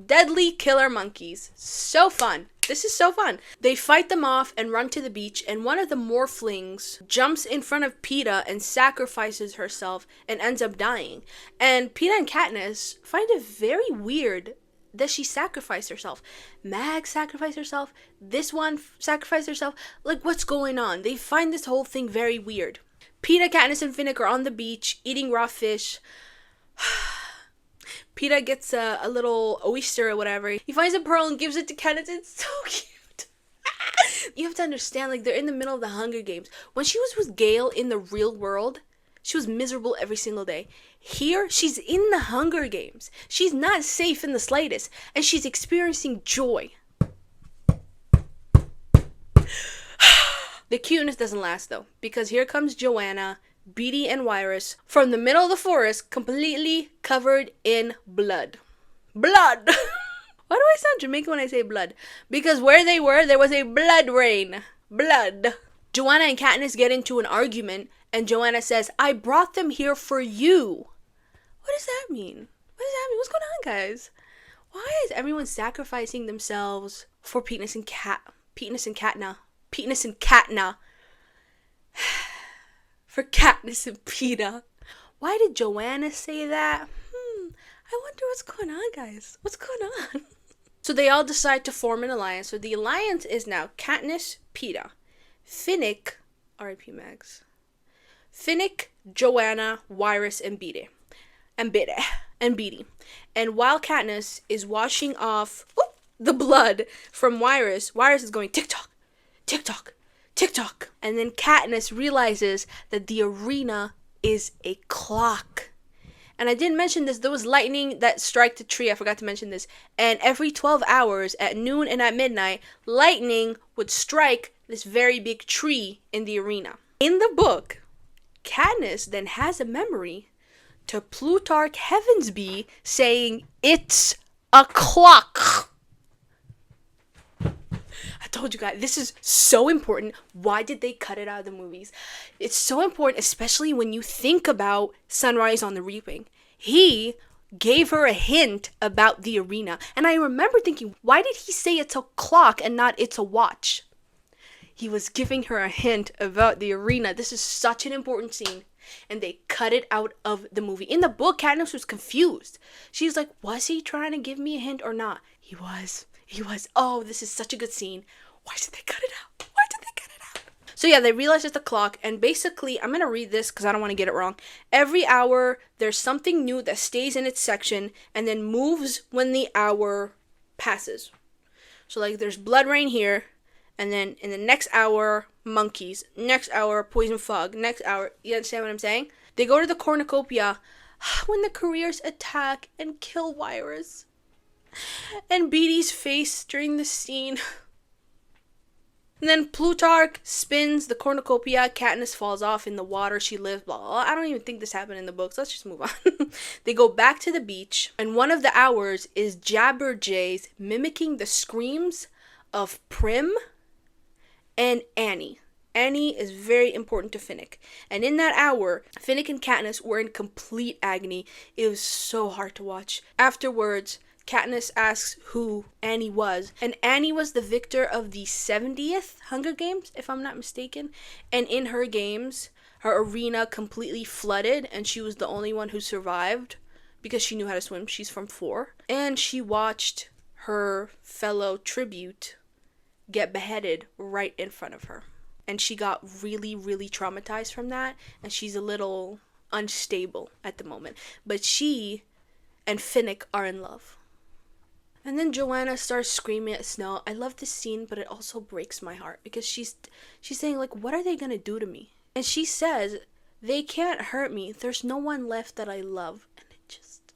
Deadly killer monkeys. So fun. This is so fun. They fight them off and run to the beach, and one of the morphlings jumps in front of Peeta and sacrifices herself and ends up dying. And Peeta and Katniss find it very weird that she sacrificed herself. Mag sacrificed herself. This one sacrificed herself. Like, what's going on? They find this whole thing very weird. Peeta, Katniss, and Finnick are on the beach eating raw fish. Peeta gets a little oyster or whatever. He finds a pearl and gives it to Katniss. It's so cute. You have to understand, like, they're in the middle of the Hunger Games. When she was with Gale in the real world, she was miserable every single day. Here, she's in the Hunger Games. She's not safe in the slightest, and she's experiencing joy. The cuteness doesn't last, though, because here comes Joanna, Beetee, and Wyrus from the middle of the forest, completely covered in blood. Blood! Why do I sound Jamaican when I say blood? Because where they were, there was a blood rain. Blood. Joanna and Katniss get into an argument, and Joanna says, I brought them here for you. What does that mean? What does that mean? What's going on, guys? Why is everyone sacrificing themselves for Peetness and Katna? For Katniss and Peeta. Why did Joanna say that? I wonder what's going on, guys. What's going on? So they all decide to form an alliance. So the alliance is now Katniss, Peeta, Finnick, R.I.P. Mags, Finnick, Joanna, Wyrus, and Beetee. And while Katniss is washing off the blood from Wyrus is going tick-tock, tick-tock, tick-tock. And then Katniss realizes that the arena is a clock. And I didn't mention this, there was lightning that struck the tree, I forgot to mention this. And every 12 hours, at noon and at midnight, lightning would strike this very big tree in the arena. In the book, Katniss then has a memory to Plutarch Heavensby saying, "It's a clock." I told you guys, this is so important. Why did they cut it out of the movies? It's so important, especially when you think about Sunrise on the Reaping. He gave her a hint about the arena. And I remember thinking, why did he say it's a clock and not it's a watch? He was giving her a hint about the arena. This is such an important scene. And they cut it out of the movie. In the book, Katniss was confused. She's like, was he trying to give me a hint or not? He was. Oh, this is such a good scene. Why did they cut it out? So yeah, they realize it's the clock, and basically, I'm going to read this because I don't want to get it wrong. Every hour, there's something new that stays in its section and then moves when the hour passes. So like, there's blood rain here, and then in the next hour, monkeys. Next hour, poison fog. Next hour, you understand what I'm saying? They go to the cornucopia when the careers attack and kill Virus. And Beetie's face during the scene. And then Plutarch spins the cornucopia. Katniss falls off in the water. She lives, blah, blah, blah. I don't even think this happened in the books. Let's just move on. They go back to the beach. And one of the hours is Jabberjays mimicking the screams of Prim and Annie. Annie is very important to Finnick. And in that hour, Finnick and Katniss were in complete agony. It was so hard to watch. Afterwards, Katniss asks who Annie was, and Annie was the victor of the 70th Hunger Games, if I'm not mistaken, and in her games, her arena completely flooded, and she was the only one who survived, because she knew how to swim. She's from 4, and she watched her fellow tribute get beheaded right in front of her, and she got really, really traumatized from that, and she's a little unstable at the moment, but she and Finnick are in love. And then Joanna starts screaming at Snow. I love this scene, but it also breaks my heart because she's saying, like, what are they gonna do to me? And she says, they can't hurt me. There's no one left that I love. And it just...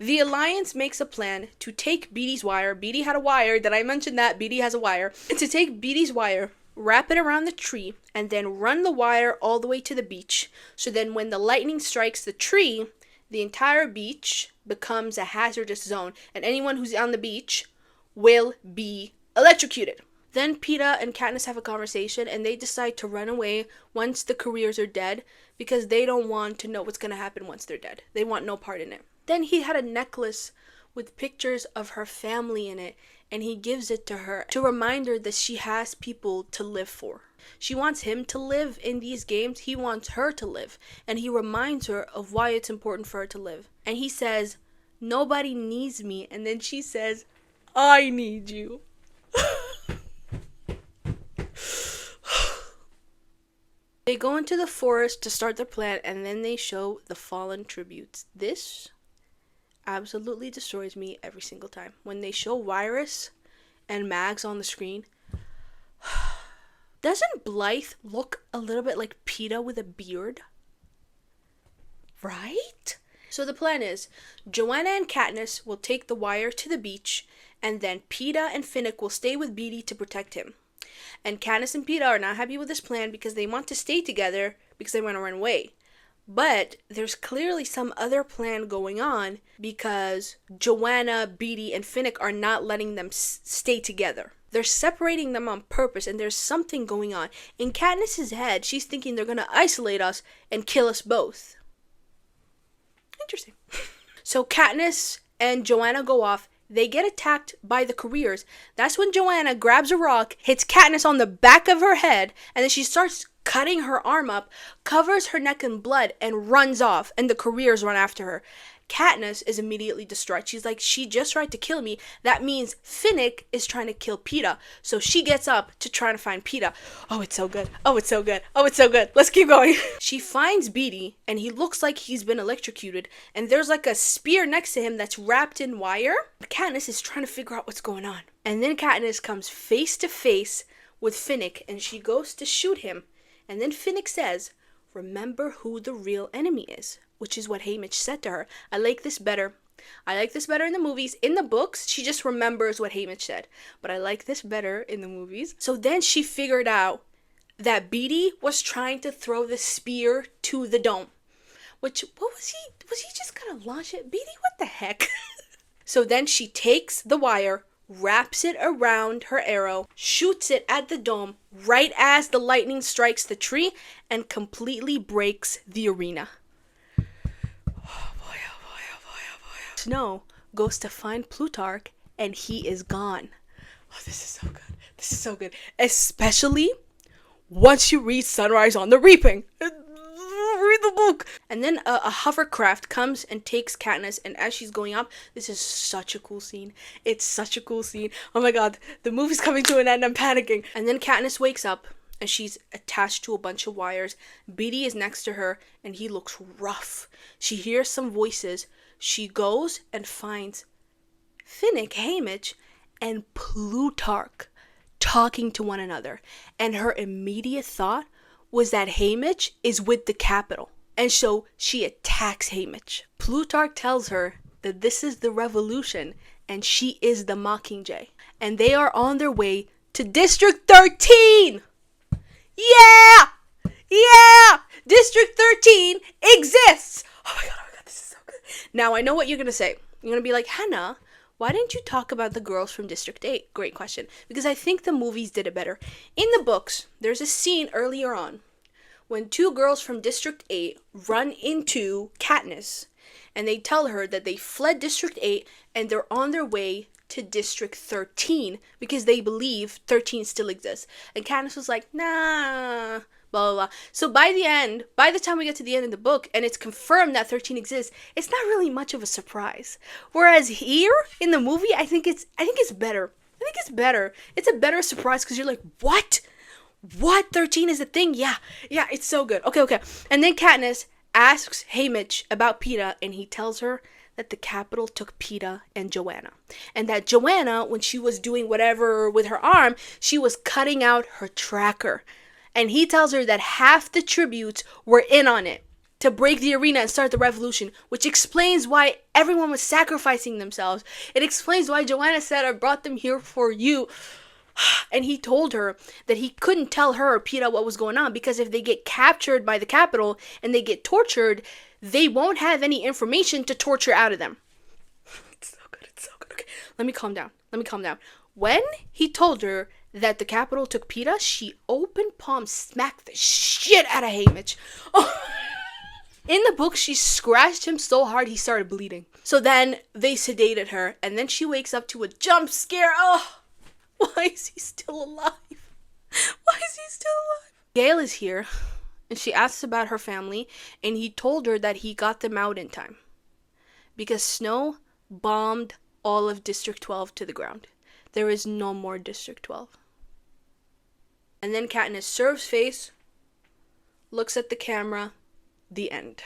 The Alliance makes a plan to take Beetie's wire. Beetie had a wire. Did I mention that? Beetie has a wire. And to take Beetie's wire, wrap it around the tree, and then run the wire all the way to the beach. So then when the lightning strikes the tree, the entire beach becomes a hazardous zone, and anyone who's on the beach will be electrocuted. Then Peeta and Katniss have a conversation, and they decide to run away once the careers are dead, because they don't want to know what's going to happen once they're dead. They want no part in it. Then he had a necklace with pictures of her family in it, and he gives it to her to remind her that she has people to live for. She wants him to live in these games. He wants her to live. And he reminds her of why it's important for her to live. And he says, nobody needs me. And then she says, I need you. They go into the forest to start their plan, and then they show the fallen tributes. This absolutely destroys me every single time. When they show Virus and Mags on the screen, doesn't Blythe look a little bit like Peeta with a beard? Right? So the plan is, Joanna and Katniss will take the wire to the beach, and then Peeta and Finnick will stay with Beetee to protect him. And Katniss and Peeta are not happy with this plan because they want to stay together because they want to run away. But there's clearly some other plan going on because Joanna, Beetee, and Finnick are not letting them stay together. They're separating them on purpose, and there's something going on. In Katniss's head, she's thinking they're going to isolate us and kill us both. Interesting. So Katniss and Joanna go off. They get attacked by the careers. That's when Joanna grabs a rock, hits Katniss on the back of her head, and then she starts cutting her arm up, covers her neck in blood, and runs off, and the careers run after her. Katniss is immediately distraught. She's like, she just tried to kill me. That means Finnick is trying to kill Peeta. So she gets up to try to find Peeta. Oh, it's so good. Oh, it's so good. Oh, it's so good. Let's keep going. She finds Beetee, and he looks like he's been electrocuted. And there's like a spear next to him that's wrapped in wire. Katniss is trying to figure out what's going on. And then Katniss comes face to face with Finnick, and she goes to shoot him. And then Finnick says, remember who the real enemy is. Which is what Haymitch said to her. I like this better. I like this better in the movies. In the books, she just remembers what Haymitch said. But I like this better in the movies. So then she figured out that Beatty was trying to throw the spear to the dome. Which, what was he? Was he just gonna launch it? Beatty, what the heck? So then she takes the wire, wraps it around her arrow, shoots it at the dome right as the lightning strikes the tree, and completely breaks the arena. Oh boy, oh boy, oh boy, oh boy. Snow goes to find Plutarch, and he is gone. Oh, this is so good. This is so good. Especially once you read Sunrise on the Reaping. Read the book. And then a hovercraft comes and takes Katniss, and as she's going up, this is such a cool scene. It's such a cool scene. Oh my god, the movie's coming to an end. I'm panicking. And then Katniss wakes up, and she's attached to a bunch of wires. Beatty is next to her, and he looks rough. She hears some voices. She goes and finds Finnick, Haymitch, and Plutarch talking to one another. And her immediate thought was that Haymitch is with the Capitol. And so she attacks Haymitch. Plutarch tells her that this is the revolution and she is the Mockingjay. And they are on their way to District 13! Yeah! Yeah! District 13 exists! Oh my god, this is so good. Now I know what you're gonna say. You're gonna be like, Hannah, why didn't you talk about the girls from District 8? Great question. Because I think the movies did it better. In the books, there's a scene earlier on when two girls from District 8 run into Katniss, and they tell her that they fled District 8 and they're on their way to District 13 because they believe 13 still exists. And Katniss was like, nah, blah, blah, blah. So by the time we get to the end of the book and it's confirmed that 13 exists, it's not really much of a surprise. Whereas here in the movie, I think it's better. It's a better surprise because you're like, what? What? 13 is a thing? Yeah, it's so good. Okay. And then Katniss asks Haymitch about Peeta, and he tells her that the Capitol took Peeta and Joanna. And that Joanna, when she was doing whatever with her arm, she was cutting out her tracker. And he tells her that half the tributes were in on it to break the arena and start the revolution, which explains why everyone was sacrificing themselves. It explains why Joanna said, I brought them here for you. And he told her that he couldn't tell her or Peeta what was going on because if they get captured by the Capitol and they get tortured, they won't have any information to torture out of them. It's so good. Okay, let me calm down. When he told her that the Capitol took Peeta, she open palm smacked the shit out of Haymitch. Oh. In the book, she scratched him so hard he started bleeding. So then they sedated her, and then she wakes up to a jump scare. Oh, why is he still alive? Gale is here, and she asks about her family, and he told her that he got them out in time because Snow bombed all of District 12 to the ground. There is no more District 12. And then Katniss serves face, looks at the camera, the end.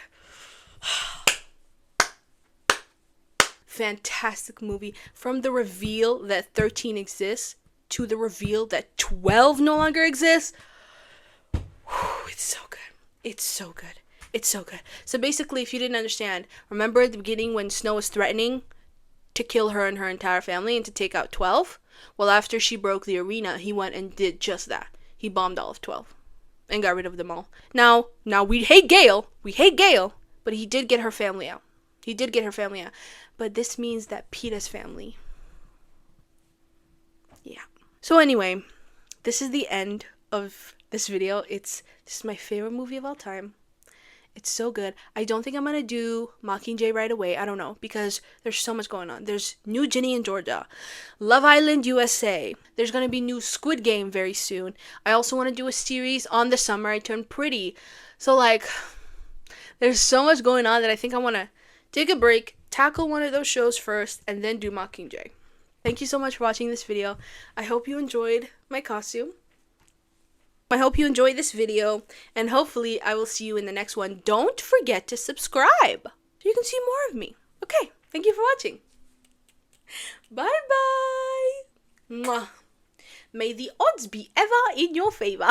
Fantastic movie. From the reveal that 13 exists to the reveal that 12 no longer exists. It's so good. So basically, if you didn't understand, remember at the beginning when Snow was threatening to kill her and her entire family and to take out 12? Well, after she broke the arena, he went and did just that. He bombed all of 12 and got rid of them all. Now we hate Gale, but he did get her family out. But this means that Peeta's family. Yeah. So anyway, this is the end of this video. This is my favorite movie of all time. It's so good. I don't think I'm going to do Mockingjay right away. I don't know, because there's so much going on. There's new Ginny in Georgia, Love Island USA. There's going to be new Squid Game very soon. I also want to do a series on The Summer I Turned Pretty. So, there's so much going on that I think I want to take a break, tackle one of those shows first, and then do Mockingjay. Thank you so much for watching this video. I hope you enjoyed my costume. I hope you enjoyed this video, and hopefully I will see you in the next one. Don't forget to subscribe so you can see more of me. Okay, thank you for watching. Bye-bye. Mwah. May the odds be ever in your favor.